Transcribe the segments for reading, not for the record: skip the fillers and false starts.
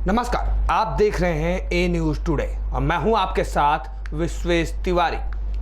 नमस्कार, आप देख रहे हैं ए न्यूज टुडे और मैं हूं आपके साथ विश्वेश तिवारी।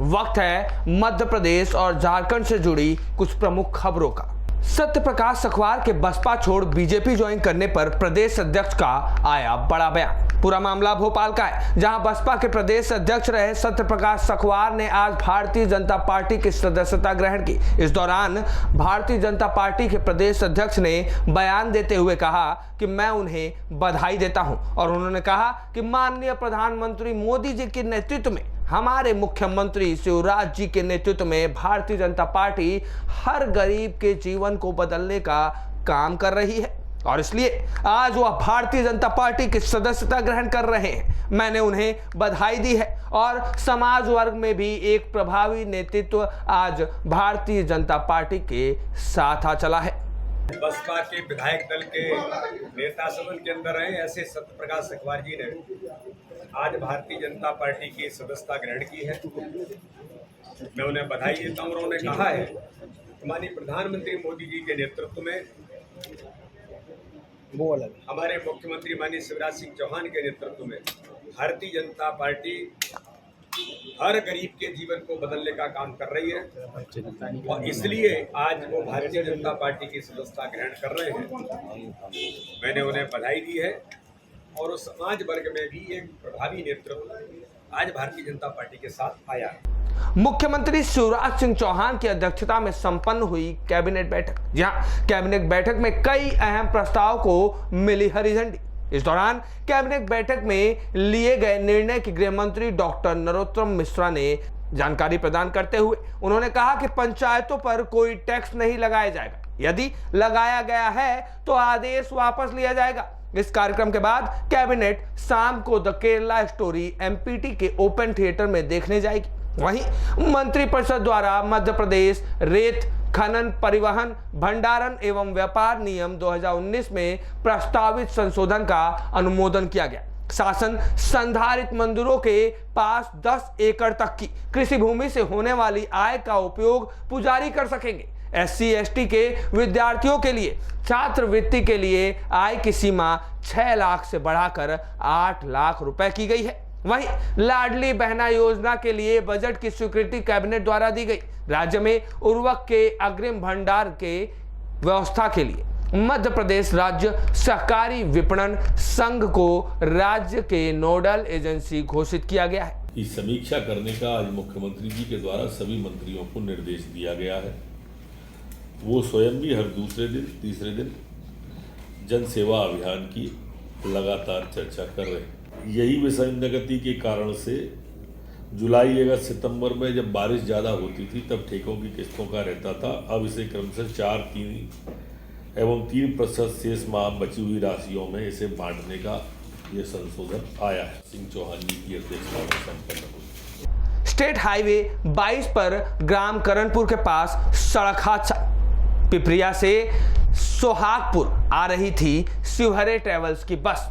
वक्त है मध्य प्रदेश और झारखंड से जुड़ी कुछ प्रमुख खबरों का। सत्य प्रकाश सखवार के बसपा छोड़ बीजेपी ज्वाइन करने पर प्रदेश अध्यक्ष का आया बड़ा बयान। पूरा मामला भोपाल का है, जहां बसपा के प्रदेश अध्यक्ष रहे सत्य प्रकाश सखवार ने आज भारतीय जनता पार्टी की सदस्यता ग्रहण की। इस दौरान भारतीय जनता पार्टी के प्रदेश अध्यक्ष ने बयान देते हुए कहा कि मैं उन्हें बधाई देता हूं और उन्होंने कहा कि माननीय प्रधानमंत्री मोदी जी के नेतृत्व में, हमारे मुख्यमंत्री शिवराज जी के नेतृत्व में भारतीय जनता पार्टी हर गरीब के जीवन को बदलने का काम कर रही है और इसलिए आज वह भारतीय जनता पार्टी की सदस्यता ग्रहण कर रहे हैं। मैंने उन्हें बधाई दी है और समाज वर्ग में भी एक प्रभावी नेतृत्व आज भारतीय जनता पार्टी के साथ आ चला है। बसपा के विधायक दल के नेता सदन के अंदर रहे ऐसे सत्य प्रकाश सखवार जी ने आज भारतीय जनता पार्टी की सदस्यता ग्रहण की है। मैं उन्हें बधाई देता हूँ और उन्होंने कहा है कि माननीय प्रधानमंत्री मोदी जी के नेतृत्व में, हमारे मुख्यमंत्री माननीय शिवराज सिंह चौहान के नेतृत्व में भारतीय जनता पार्टी हर गरीब के जीवन को बदलने का काम कर रही है और इसलिए आज वो भारतीय जनता पार्टी की सदस्यता ग्रहण कर रहे हैं। मैंने उन्हें बधाई दी है और उस समाज वर्ग में भी एक प्रभावी नेतृत्व आज भारतीय जनता पार्टी के साथ आया है। मुख्यमंत्री शिवराज सिंह चौहान की अध्यक्षता में संपन्न हुई कैबिनेट बैठक, जहां कैबिनेट बैठक में कई अहम प्रस्ताव को मिली हरी झंडी। इस दौरान कैबिनेट बैठक में लिए गए निर्णय की गृह मंत्री डॉक्टर नरोत्तम मिश्रा ने जानकारी प्रदान करते हुए उन्होंने कहा कि पंचायतों पर कोई टैक्स नहीं लगाया जाएगा, यदि लगाया गया है तो आदेश वापस लिया जाएगा। इस कार्यक्रम के बाद कैबिनेट शाम को द केरला स्टोरी एमपीटी के ओपन थिएटर में देखने जाएगी। वहीं मंत्रिपरिषद द्वारा मध्य प्रदेश रेत खनन परिवहन भंडारण एवं व्यापार नियम 2019 में प्रस्तावित संशोधन का अनुमोदन किया गया। शासन संधारित मंदिरों के पास 10 एकड़ तक की कृषि भूमि से होने वाली आय का उपयोग पुजारी कर सकेंगे। SC/ST के विद्यार्थियों के लिए छात्रवृत्ति के लिए आय की सीमा 6 लाख से बढ़ाकर 8 लाख रुपए की गई है। वहीं लाडली बहना योजना के लिए बजट की स्वीकृति कैबिनेट द्वारा दी गई। राज्य में उर्वरक के अग्रिम भंडार के व्यवस्था के लिए मध्य प्रदेश राज्य सहकारी विपणन संघ को राज्य के नोडल एजेंसी घोषित किया गया है। इस समीक्षा करने का आज मुख्यमंत्री जी के द्वारा सभी मंत्रियों को निर्देश दिया गया है। वो स्वयं भी हर दूसरे दिन तीसरे दिन जन सेवा अभियान की लगातार चर्चा कर रहे हैं। यही विसंगति के कारण से जुलाई अगस्त सितंबर में जब बारिश ज़्यादा होती थी तब ठेकों की किस्तों का रहता था। अब इसे क्रमशः 4, 3 एवं 3% शेष माह बची हुई राशियों में इसे बांटने का ये संशोधन आया है। सिंह चौहान जी की अध्यक्षता में संपन्न हुई। स्टेट हाईवे 22 पर ग्राम करणपुर के पास सड़क हादसा। पिपरिया से सोहागपुर आ रही थी शिवहरे ट्रेवल्स की बस,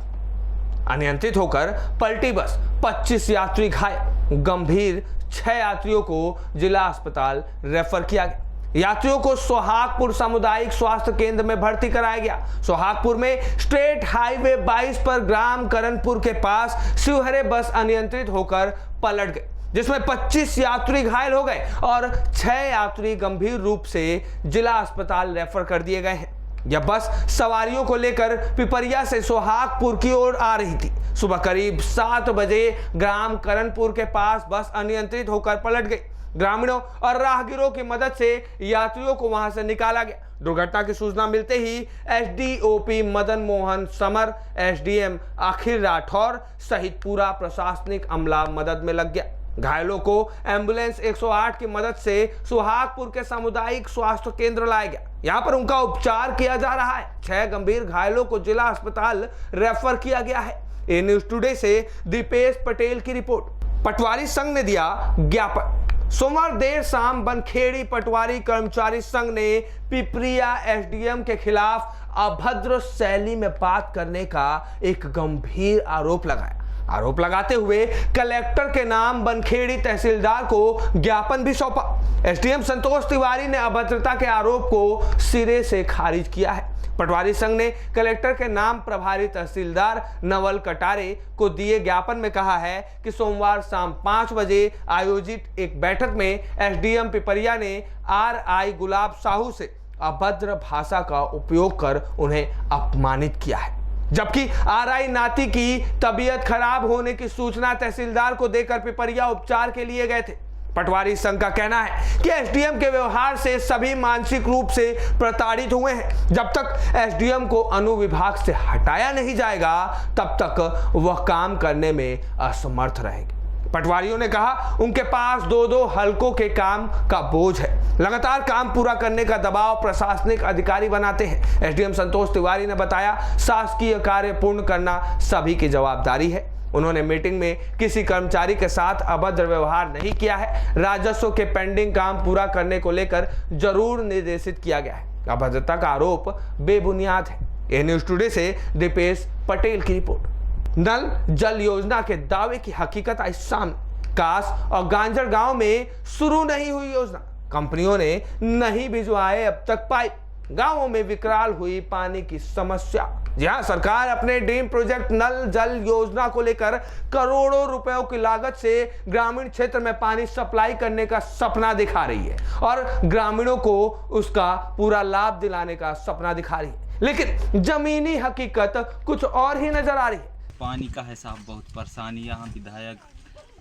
अनियंत्रित होकर पलटी बस, 25 यात्री घायल, गंभीर 6 यात्रियों को जिला अस्पताल रेफर किया गया। यात्रियों को सोहागपुर सामुदायिक स्वास्थ्य केंद्र में भर्ती कराया गया। सोहागपुर में स्टेट हाईवे 22 पर ग्राम करणपुर के पास शिवहरे बस अनियंत्रित होकर पलट गई, जिसमें 25 यात्री घायल हो गए और 6 यात्री गंभीर रूप से जिला अस्पताल रेफर कर दिए गए हैं। यह बस सवारियों को लेकर पिपरिया से सोहागपुर की ओर आ रही थी। सुबह करीब 7 बजे ग्राम करणपुर के पास बस अनियंत्रित होकर पलट गई। ग्रामीणों और राहगीरों की मदद से यात्रियों को वहां से निकाला गया। दुर्घटना की सूचना मिलते ही SDOP Madan Mohan summer, SDM अखिल राठौर सहित पूरा प्रशासनिक अमला मदद में लग गया। घायलों को एम्बुलेंस 108 की मदद से सुहागपुर के सामुदायिक स्वास्थ्य केंद्र लाया गया। यहाँ पर उनका उपचार किया जा रहा है। 6 गंभीर घायलों को जिला अस्पताल रेफर किया गया है। ए न्यूज टुडे से दीपेश पटेल की रिपोर्ट। पटवारी संघ ने दिया ज्ञापन। सोमवार देर शाम बनखेड़ी पटवारी कर्मचारी संघ ने पिपरिया SDM के खिलाफ अभद्र शैली में बात करने का एक गंभीर आरोप लगाया। आरोप लगाते हुए कलेक्टर के नाम बनखेड़ी तहसीलदार को ज्ञापन भी सौंपा। SDM संतोष तिवारी ने अभद्रता के आरोप को सिरे से खारिज किया है। पटवारी संघ ने कलेक्टर के नाम प्रभारी तहसीलदार नवल कटारे को दिए ज्ञापन में कहा है कि सोमवार शाम 5 बजे आयोजित एक बैठक में एसडीएम पिपरिया ने आरआई गुलाब साहू से अभद्र भाषा का उपयोग कर उन्हें अपमानित किया है, जबकि आरआई नाती की तबीयत खराब होने की सूचना तहसीलदार को देकर पिपरिया उपचार के लिए गए थे। पटवारी संघ का कहना है कि एसडीएम के व्यवहार से सभी मानसिक रूप से प्रताड़ित हुए हैं। जब तक एसडीएम को अनुविभाग से हटाया नहीं जाएगा तब तक वह काम करने में असमर्थ रहेंगे। पटवारियों ने कहा उनके पास 2-2 हलकों के काम का बोझ है, लगातार काम पूरा करने का दबाव प्रशासनिक अधिकारी बनाते हैं। एसडीएम संतोष तिवारी ने बताया शासकीय कार्य पूर्ण करना सभी की जवाबदारी है। उन्होंने मीटिंग में किसी कर्मचारी के साथ अभद्र व्यवहार नहीं किया है। राजस्व के पेंडिंग काम पूरा करने को लेकर जरूर निर्देशित किया गया है। अभद्रता का आरोप बेबुनियाद है। ए न्यूज़ टुडे से दीपेश पटेल की रिपोर्ट। नल जल योजना के दावे की हकीकत आई सामने। कास और गांजर गांव में शुरू नहीं हुई योजना, कंपनियों ने नहीं भिजवाए अब तक पाइप। गांवों में विकराल हुई पानी की समस्या। जहां सरकार अपने ड्रीम प्रोजेक्ट नल जल योजना को लेकर करोड़ों रुपयों की लागत से ग्रामीण क्षेत्र में पानी सप्लाई करने का सपना दिखा रही है और ग्रामीणों को उसका पूरा लाभ दिलाने का सपना दिखा रही है, लेकिन जमीनी हकीकत कुछ और ही नजर आ रही है। पानी का है साहब, बहुत परेशानी। यहाँ विधायक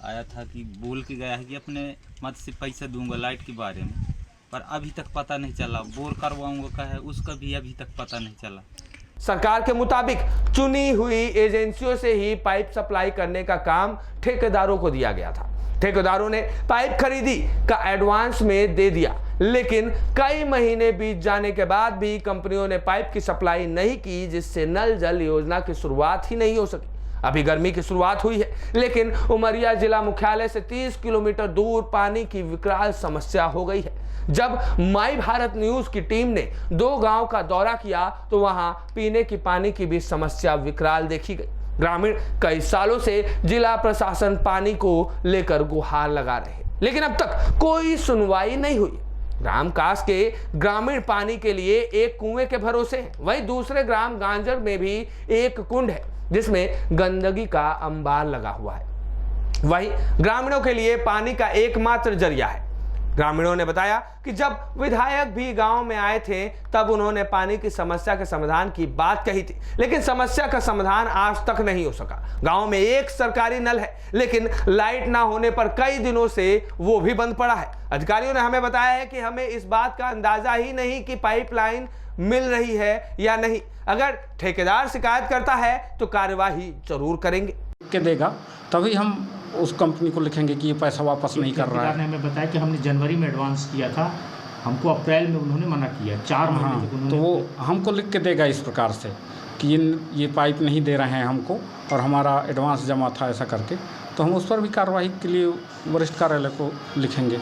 आया था कि बोल के गया है कि अपने मत से पैसा दूंगा लाइट के बारे में, पर अभी तक पता नहीं चला। बोर करवाऊंगा का है, उसका भी अभी तक पता नहीं चला। सरकार के मुताबिक चुनी हुई एजेंसियों से ही पाइप सप्लाई करने का काम ठेकेदारों को दिया गया था। ठेकेदारों ने पाइप खरीदी का एडवांस में दे दिया, लेकिन कई महीने बीत जाने के बाद भी कंपनियों ने पाइप की सप्लाई नहीं की, जिससे नल जल योजना की शुरुआत ही नहीं हो सकी। अभी गर्मी की शुरुआत हुई है, लेकिन उमरिया जिला मुख्यालय से 30 किलोमीटर दूर पानी की विकराल समस्या हो गई है। जब माई भारत न्यूज की टीम ने 2 गांव का दौरा किया तो वहां पीने की पानी की भी समस्या विकराल देखी गई। ग्रामीण कई सालों से जिला प्रशासन पानी को लेकर गुहार लगा रहे, लेकिन अब तक कोई सुनवाई नहीं हुई। ग्राम कास के ग्रामीण पानी के लिए एक कुएं के भरोसे हैं, वहीं दूसरे ग्राम गांजर में भी एक कुंड है जिसमें गंदगी का अंबार लगा हुआ है। वहीं ग्रामीणों के लिए पानी का एकमात्र जरिया है। ग्रामीणों ने बताया कि जब विधायक भी गांव में आए थे तब उन्होंने पानी की समस्या के समाधान की बात कही थी, लेकिन समस्या का समाधान आज तक नहीं हो सका। गांव में एक सरकारी नल है, लेकिन लाइट ना होने पर कई दिनों से वो भी बंद पड़ा है। अधिकारियों ने हमें बताया है कि हमें इस बात का अंदाजा ही नहीं कि पाइपलाइन मिल रही है या नहीं। अगर ठेकेदार शिकायत करता है तो कार्यवाही जरूर करेंगे। के देगा तभी हम उस कंपनी को लिखेंगे कि ये पैसा वापस नहीं कर रहा है। ने हमें बताया कि हमने जनवरी में एडवांस किया था, हमको अप्रैल में उन्होंने मना किया। 4 महीने तक उन्होंने, तो वो हमको लिख के देगा इस प्रकार से कि ये पाइप नहीं दे रहे हैं हमको और हमारा एडवांस जमा था ऐसा करके, तो हम उस पर भी कार्रवाई के लिए वरिष्ठ कार्यालय को लिखेंगे।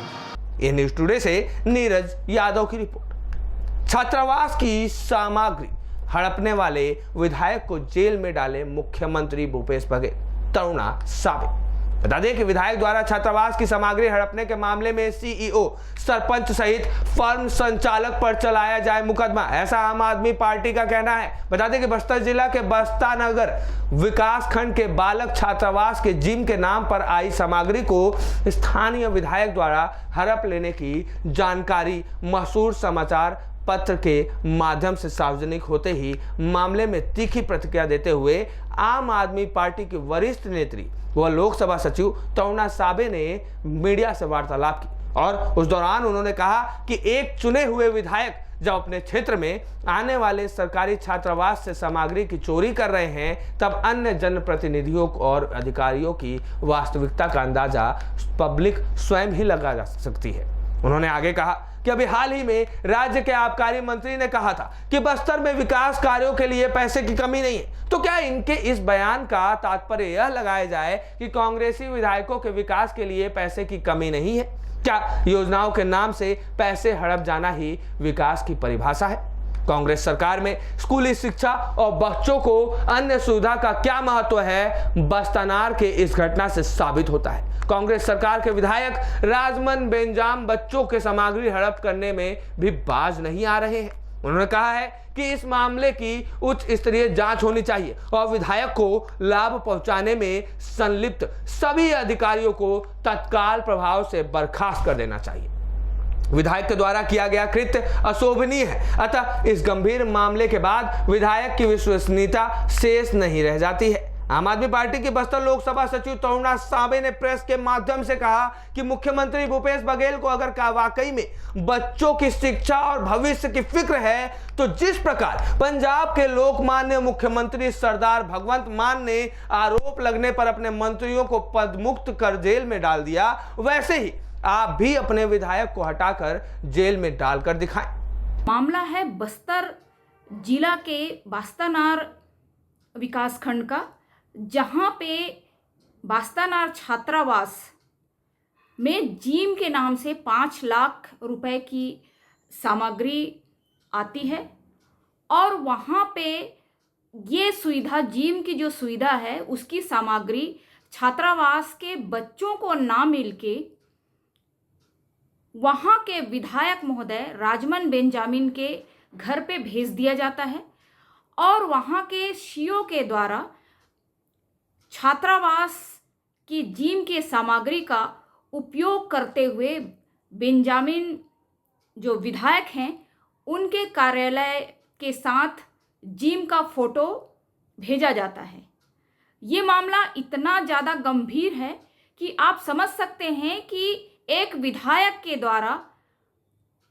ए न्यूज़ टुडे से नीरज यादव की रिपोर्ट। छात्रावास की सामग्री हड़पने वाले विधायक को जेल में डाले मुख्यमंत्री भूपेश बघेल, तरुणा साबित। बता दें कि विधायक द्वारा छात्रावास की सामग्री हड़पने के मामले में सीईओ, सरपंच सहित फर्म संचालक पर चलाया जाए मुकदमा, ऐसा आम आदमी पार्टी का कहना है। बता दें कि बस्तर जिला के बस्ता नगर विकास खंड के बालक छात्रावास के जिम के नाम पर आई सामग्री को स्थानीय विधायक द्वारा हड़प लेने की जानकारी मशहूर समाचार पत्र के माध्यम से सार्वजनिक होते ही मामले में तीखी प्रतिक्रिया देते हुए आम आदमी पार्टी की वरिष्ठ नेत्री व लोकसभा सचिव तरुणा साबे ने मीडिया से वार्तालाप की और उस दौरान उन्होंने कहा कि एक चुने हुए विधायक जब अपने क्षेत्र में आने वाले सरकारी छात्रावास से सामग्री की चोरी कर रहे हैं तब अन्य जनप्रतिनिधियों और अधिकारियों की वास्तविकता का अंदाजा पब्लिक स्वयं ही लगा जा सकती है। उन्होंने आगे कहा कि अभी हाल ही में राज्य के आबकारी मंत्री ने कहा था कि बस्तर में विकास कार्यों के लिए पैसे की कमी नहीं है, तो क्या इनके इस बयान का तात्पर्य यह लगाया जाए कि कांग्रेसी विधायकों के विकास के लिए पैसे की कमी नहीं है? क्या योजनाओं के नाम से पैसे हड़प जाना ही विकास की परिभाषा है? कांग्रेस सरकार में स्कूली शिक्षा और बच्चों को अन्य सुविधा का क्या महत्व है, बस्तानार के इस घटना से साबित होता है। कांग्रेस सरकार के विधायक राजमन बेंजाम बच्चों के सामग्री हड़प करने में भी बाज नहीं आ रहे हैं। उन्होंने कहा है कि इस मामले की उच्च स्तरीय जांच होनी चाहिए और विधायक को लाभ पहुंचाने में संलिप्त सभी अधिकारियों को तत्काल प्रभाव से बर्खास्त कर देना चाहिए। विधायक के द्वारा किया गया कृत्य अशोभनीय है, अतः इस गंभीर मामले के बाद विधायक की विश्वसनीयता शेष नहीं रह जाती है। आम आदमी पार्टी के बस्तर लोकसभा सचिव तरुणा सांबे ने प्रेस के माध्यम से कहा कि मुख्यमंत्री भूपेश बघेल को अगर वाकई में बच्चों की शिक्षा और भविष्य की फिक्र है तो जिस प्रकार पंजाब के लोकमान्य मुख्यमंत्री सरदार भगवंत मान ने आरोप लगने पर अपने मंत्रियों को पदमुक्त कर जेल में डाल दिया, वैसे ही आप भी अपने विधायक को हटाकर जेल में डालकर दिखाएं। मामला है बस्तर जिला के बास्तानार विकासखंड का, जहां पे बास्तानार छात्रावास में जिम के नाम से 5 लाख रुपए की सामग्री आती है और वहां पे ये सुविधा, जिम की जो सुविधा है उसकी सामग्री छात्रावास के बच्चों को ना मिलके वहाँ के विधायक महोदय राजमन बेंजामिन के घर पे भेज दिया जाता है और वहाँ के सीओ के द्वारा छात्रावास की जिम के सामग्री का उपयोग करते हुए बेंजामिन जो विधायक हैं उनके कार्यालय के साथ जिम का फोटो भेजा जाता है। ये मामला इतना ज़्यादा गंभीर है कि आप समझ सकते हैं कि एक विधायक के द्वारा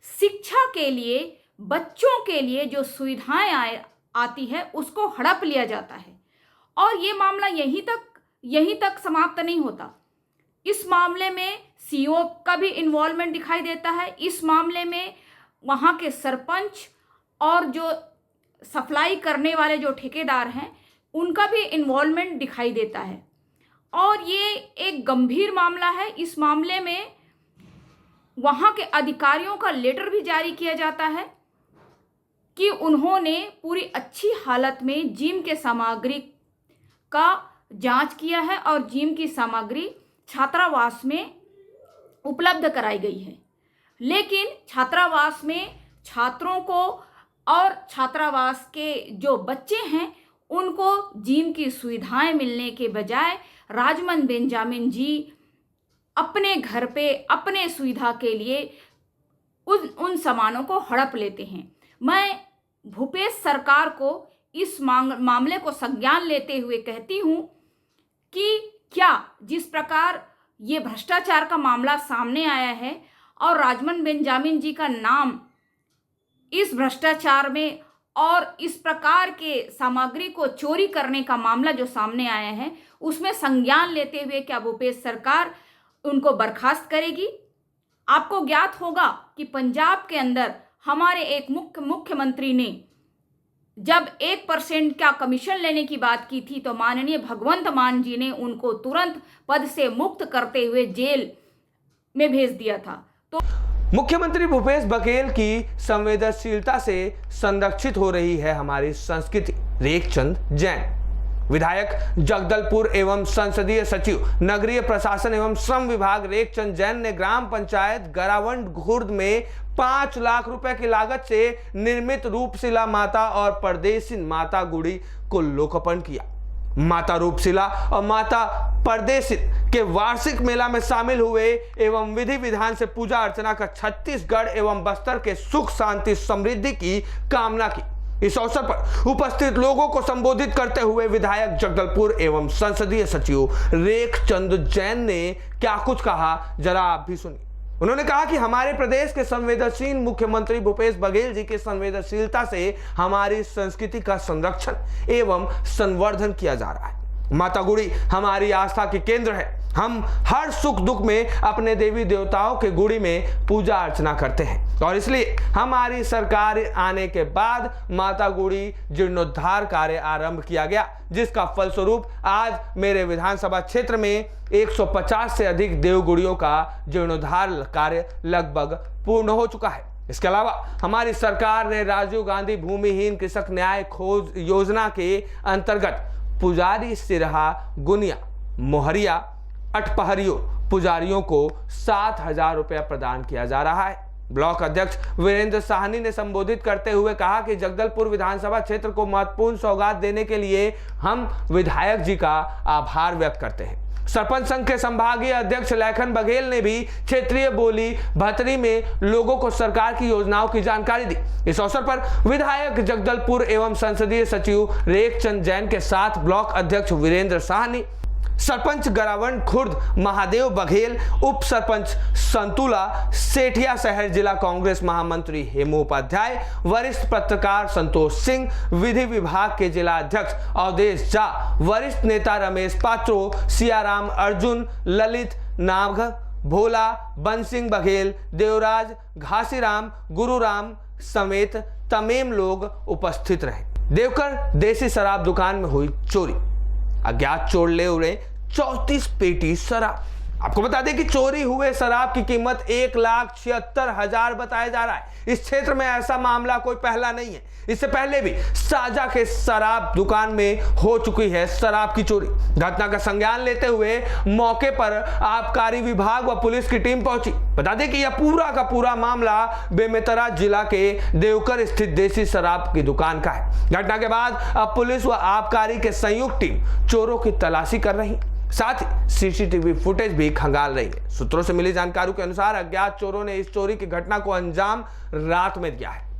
शिक्षा के लिए, बच्चों के लिए जो सुविधाएं आती है उसको हड़प लिया जाता है और ये मामला यहीं तक समाप्त नहीं होता। इस मामले में सीओ का भी इन्वॉल्वमेंट दिखाई देता है। इस मामले में वहाँ के सरपंच और जो सप्लाई करने वाले जो ठेकेदार हैं उनका भी इन्वॉल्वमेंट दिखाई देता है और ये एक गंभीर मामला है। इस मामले में वहाँ के अधिकारियों का लेटर भी जारी किया जाता है कि उन्होंने पूरी अच्छी हालत में जिम के सामग्री का जांच किया है और जिम की सामग्री छात्रावास में उपलब्ध कराई गई है। लेकिन छात्रावास में छात्रों को और छात्रावास के जो बच्चे हैं उनको जिम की सुविधाएं मिलने के बजाय राजमन बेंजामिन जी अपने घर पे अपने सुविधा के लिए उन सामानों को हड़प लेते हैं। मैं भूपेश सरकार को इस मामले को संज्ञान लेते हुए कहती हूँ कि क्या जिस प्रकार ये भ्रष्टाचार का मामला सामने आया है और राजमन बेंजामिन जी का नाम इस भ्रष्टाचार में और इस प्रकार के सामग्री को चोरी करने का मामला जो सामने आया है उसमें संज्ञान लेते हुए क्या भूपेश सरकार उनको बर्खास्त करेगी। आपको ज्ञात होगा कि पंजाब के अंदर हमारे एक मुख्यमंत्री ने जब 1% का कमीशन लेने की बात की थी तो माननीय भगवंत मान जी ने उनको तुरंत पद से मुक्त करते हुए जेल में भेज दिया था। तो मुख्यमंत्री भूपेश बघेल की संवेदनशीलता से संरक्षित हो रही है हमारी संस्कृति। रेखचंद जैन, विधायक जगदलपुर एवं संसदीय सचिव नगरीय प्रशासन एवं श्रम विभाग रेखचंद जैन ने ग्राम पंचायत गरावंड खुर्द में 5 लाख रुपए की लागत से निर्मित रूपशिला माता और परदेसिन माता गुड़ी को लोकार्पण किया। माता रूपशिला और माता परदेसिन के वार्षिक मेला में शामिल हुए एवं विधि विधान से पूजा अर्चना कर छत्तीसगढ़ एवं बस्तर के सुख शांति समृद्धि की कामना की। इस अवसर पर उपस्थित लोगों को संबोधित करते हुए विधायक जगदलपुर एवं संसदीय सचिव रेखचंद जैन ने क्या कुछ कहा, जरा आप भी सुनिए। उन्होंने कहा कि हमारे प्रदेश के संवेदनशील मुख्यमंत्री भूपेश बघेल जी की संवेदनशीलता से हमारी संस्कृति का संरक्षण एवं संवर्धन किया जा रहा है। माता गुड़ी हमारी आस्था के केंद्र है। हम हर सुख दुख में अपने देवी देवताओं के गुड़ी में पूजा अर्चना करते हैं और इसलिए हमारी सरकार आने के बाद माता गुड़ी जीर्णोद्धार कार्य आरंभ किया गया, जिसका फलस्वरूप आज मेरे विधानसभा क्षेत्र में 150 से अधिक देवगुड़ियों का जीर्णोद्धार कार्य लगभग पूर्ण हो चुका है। इसके अलावा हमारी सरकार ने राजीव गांधी भूमिहीन कृषक न्याय खोज योजना के अंतर्गत पुजारी, सिरहा, गुनिया, मोहरिया, अठपहरियों पुजारियों को 7,000 रुपया प्रदान किया जा रहा है। ब्लॉक अध्यक्ष वीरेंद्र साहनी ने संबोधित करते हुए कहा कि जगदलपुर विधानसभा क्षेत्र को महत्वपूर्ण सौगात देने के लिए हम विधायक जी का आभार व्यक्त करते हैं। सरपंच संघ के संभागीय अध्यक्ष लखन बघेल ने भी क्षेत्रीय बोली भतरी में लोगों को सरकार की योजनाओं की जानकारी दी। इस अवसर पर विधायक जगदलपुर एवं संसदीय सचिव रेखचंद जैन के साथ ब्लॉक अध्यक्ष वीरेंद्र साहनी, सरपंच गरावंड खुर्द महादेव बघेल, उप सरपंच संतुला सेठिया शहर जिला कांग्रेस महामंत्री हेमू उपाध्याय, वरिष्ठ पत्रकार संतोष सिंह, विधि विभाग के जिला अध्यक्ष अवधेश झा, वरिष्ठ नेता रमेश पात्रो, सियाराम अर्जुन, ललित नाग, भोला, बंसिंह बघेल, देवराज, घासीराम, गुरुराम समेत तमाम लोग उपस्थित रहे। देवकर देसी शराब दुकान में हुई चोरी, अज्ञात चोर ले उड़े 34 पेटी शराब। आपको बता दें कि चोरी हुए शराब की कीमत 1,76,000 बताया जा रहा है। इस क्षेत्र में ऐसा मामला कोई पहला नहीं है। इससे पहले भी साजा के शराब दुकान में हो चुकी है शराब की चोरी। घटना का संज्ञान लेते हुए मौके पर आबकारी विभाग व पुलिस की टीम पहुंची। बता दें कि यह पूरा का पूरा मामला बेमेतरा जिला के देवकर स्थित देसी शराब की दुकान का है। घटना के बाद अब पुलिस व आबकारी के संयुक्त टीम चोरों की तलाशी कर रही, साथ ही सीसीटीवी फुटेज भी खंगाल रही है। सूत्रों से मिली जानकारी के अनुसार अज्ञात चोरों ने इस चोरी की घटना को अंजाम रात में दिया है।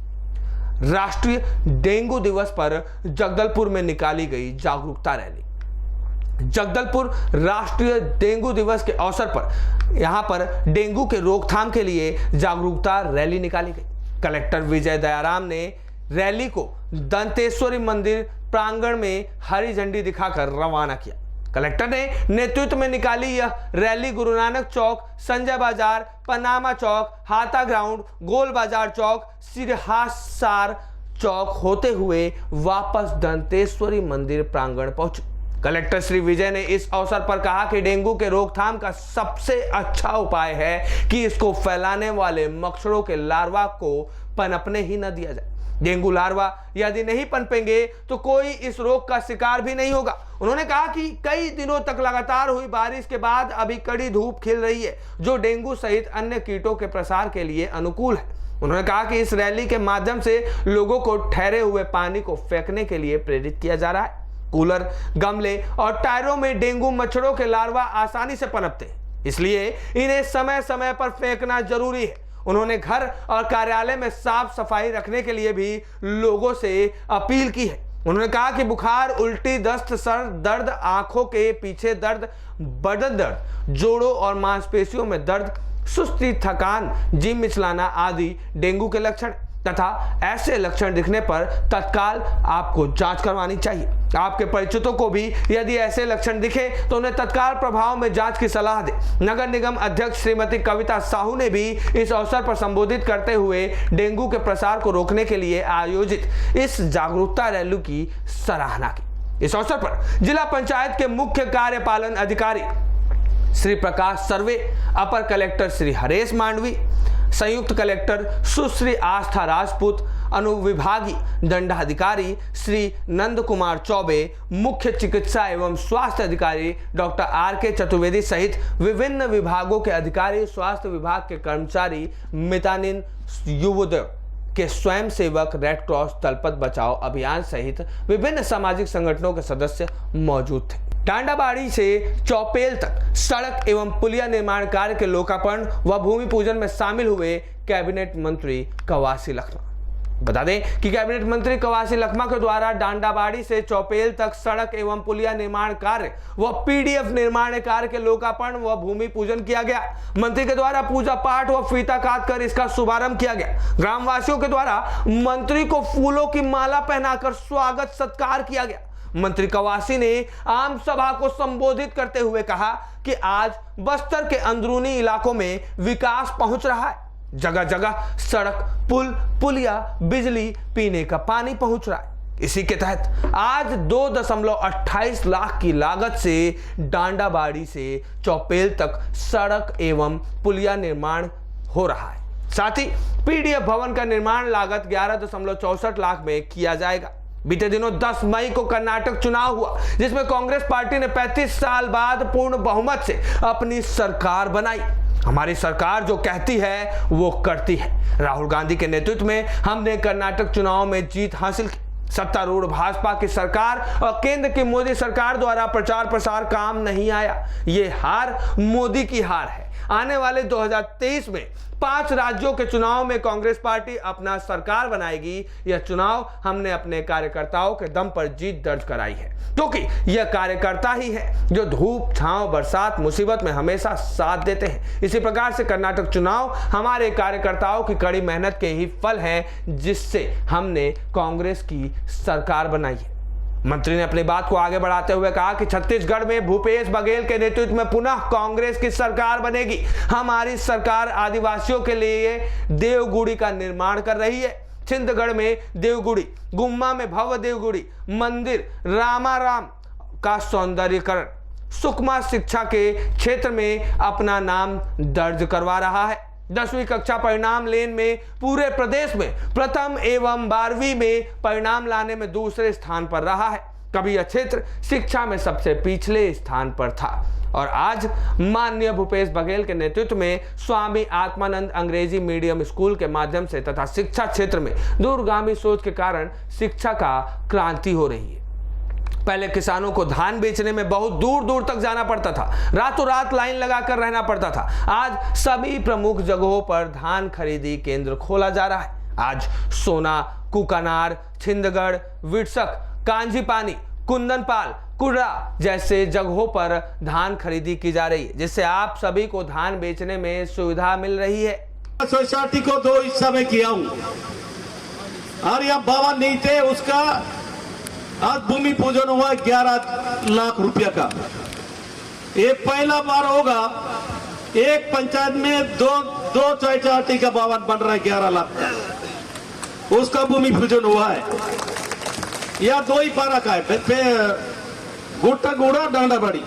राष्ट्रीय डेंगू दिवस पर जगदलपुर में निकाली गई जागरूकता रैली। जगदलपुर राष्ट्रीय डेंगू दिवस के अवसर पर यहां पर डेंगू के रोकथाम के लिए जागरूकता रैली निकाली गई। कलेक्टर विजय दयाराम ने रैली को दंतेश्वरी मंदिर प्रांगण में हरी झंडी दिखाकर रवाना किया। कलेक्टर ने नेतृत्व में निकाली यह रैली गुरु नानक चौक, संजय बाजार, पनामा चौक, हाथा ग्राउंड, गोल बाजार चौक, सिरहासार चौक होते हुए वापस दंतेश्वरी मंदिर प्रांगण पहुंची। कलेक्टर श्री विजय ने इस अवसर पर कहा कि डेंगू के रोकथाम का सबसे अच्छा उपाय है कि इसको फैलाने वाले मच्छरों के लार्वा को पनपने ही न दिया जाए। डेंगू लार्वा यदि नहीं पनपेंगे तो कोई इस रोग का शिकार भी नहीं होगा। उन्होंने कहा कि कई दिनों तक लगातार हुई बारिश के बाद अभी कड़ी धूप खिल रही है, जो डेंगू सहित अन्य कीटों के प्रसार के लिए अनुकूल है। उन्होंने कहा कि इस रैली के माध्यम से लोगों को ठहरे हुए पानी को फेंकने के लिए प्रेरित किया जा रहा है। कूलर, गमले और टायरों में डेंगू मच्छरों के लार्वा आसानी से पनपते हैं, इसलिए इन्हें समय समय पर फेंकना जरूरी है। उन्होंने घर और कार्यालय में साफ सफाई रखने के लिए भी लोगों से अपील की है। उन्होंने कहा कि बुखार, उल्टी, दस्त, सर दर्द, आंखों के पीछे दर्द, बदन दर्द, जोड़ों और मांसपेशियों में दर्द, सुस्ती, थकान, जी मिचलाना आदि डेंगू के लक्षण तथा ऐसे लक्षण दिखने पर तत्काल आपको जांच करवानी चाहिए। आपके परिचितों को भी यदि ऐसे लक्षण दिखे तो उन्हें तत्काल प्रभाव में जांच की सलाह दें। नगर निगम अध्यक्ष श्रीमती कविता साहू ने भी इस अवसर पर संबोधित करते हुए डेंगू के प्रसार को रोकने के लिए आयोजित इस जागरूकता रैली की सराहना की। इस अवसर पर जिला पंचायत के मुख्य कार्यपालन अधिकारी श्री प्रकाश सर्वे, अपर कलेक्टर श्री हरेश मांडवी, संयुक्त कलेक्टर सुश्री आस्था राजपूत, अनुविभागीय दंडाधिकारी श्री नंद कुमार चौबे, मुख्य चिकित्सा एवं स्वास्थ्य अधिकारी डॉक्टर आर.के. चतुर्वेदी सहित विभिन्न विभागों के अधिकारी, स्वास्थ्य विभाग के कर्मचारी, मितानिन युवोदय के स्वयंसेवक, रेड क्रॉस, तलपत बचाओ अभियान सहित विभिन्न सामाजिक संगठनों के सदस्य मौजूद थे। टांडाबाड़ी से चौपेल तक सड़क एवं पुलिया निर्माण कार्य के लोकार्पण व भूमि पूजन में शामिल हुए कैबिनेट मंत्री कवासी लखमा। बता दें कि कैबिनेट मंत्री कवासी लखमा के द्वारा डांडाबाड़ी से चौपेल तक सड़क एवं पुलिया निर्माण कार्य व पीडीएफ निर्माण कार्य के लोकार्पण व भूमि पूजन किया गया। मंत्री के द्वारा पूजा पाठ व फीता काट कर इसका शुभारंभ किया गया। ग्रामवासियों के द्वारा मंत्री को फूलों की माला पहनाकर स्वागत सत्कार किया गया। मंत्री कवासी ने आम सभा को संबोधित करते हुए कहा कि आज बस्तर के अंदरूनी इलाकों में विकास पहुंच रहा है। जगह जगह सड़क, पुल, पुलिया, बिजली, पीने का पानी पहुंच रहा है। इसी के तहत आज 2.28 लाख की लागत से डांडाबाड़ी से चौपेल तक सड़क एवं पुलिया निर्माण हो रहा है। साथ ही पीडीएफ भवन का निर्माण लागत 11.64 लाख में किया जाएगा। बीते दिनों 10 मई को कर्नाटक चुनाव हुआ, जिसमें कांग्रेस पार्टी ने 35 साल बाद पूर्ण बहुमत से अपनी सरकार बनाई। हमारी सरकार जो कहती है वो करती है। राहुल गांधी के नेतृत्व में हमने कर्नाटक चुनाव में जीत हासिल की। सत्तारूढ़ भाजपा की सरकार और केंद्र की मोदी सरकार द्वारा प्रचार प्रसार काम नहीं आया। ये हार मोदी की हार है। आने वाले 2023 में 5 राज्यों के चुनाव में कांग्रेस पार्टी अपना सरकार बनाएगी। यह चुनाव हमने अपने कार्यकर्ताओं के दम पर जीत दर्ज कराई है, क्योंकि यह कार्यकर्ता ही है जो धूप छांव बरसात मुसीबत में हमेशा साथ देते हैं। इसी प्रकार से कर्नाटक चुनाव हमारे कार्यकर्ताओं की कड़ी मेहनत के ही फल है, जिससे हमने कांग्रेस की सरकार बनाई है। मंत्री ने अपनी बात को आगे बढ़ाते हुए कहा कि छत्तीसगढ़ में भूपेश बघेल के नेतृत्व में पुनः कांग्रेस की सरकार बनेगी। हमारी सरकार आदिवासियों के लिए देवगुड़ी का निर्माण कर रही है। छिंदगढ़ में देवगुड़ी, गुम्मा में भव्य देवगुड़ी मंदिर, रामाराम का सौंदर्यीकरण, सुकमा शिक्षा के क्षेत्र में अपना नाम दर्ज करवा रहा है। 10वीं कक्षा परिणाम लेन में पूरे प्रदेश में प्रथम एवं 12वीं में परिणाम लाने में दूसरे स्थान पर रहा है। कभी यह क्षेत्र शिक्षा में सबसे पिछले स्थान पर था और आज माननीय भूपेश बघेल के नेतृत्व में स्वामी आत्मानंद अंग्रेजी मीडियम स्कूल के माध्यम से तथा शिक्षा क्षेत्र में दूरगामी सोच के कारण शिक्षा का क्रांति हो रही है। पहले किसानों को धान बेचने में बहुत दूर दूर तक जाना पड़ता था, रातों रात लाइन लगाकर रहना पड़ता था। आज सभी प्रमुख जगहों पर धान खरीदी केंद्र खोला जा रहा है। आज सोना, कुकानार, छिंदगढ़, विरसक, कांजीपानी, कुंदनपाल, कुर्रा जैसे जगहों पर धान खरीदी की जा रही है, जिससे आप सभी को धान बेचने में सुविधा मिल रही है। सोसाइटी को 2 हिस्सा में किया हूं और यह भवन नहीं थे, उसका आज भूमि पूजन हुआ 11 लाख रुपया का। ये पहला बार होगा एक पंचायत में दो सोसाइटी का भवन बन रहा है 11 लाख का, उसका भूमि पूजन हुआ है। यह 2 ही पारा का है, गुट्टा गुड़ा डांडा बड़ी।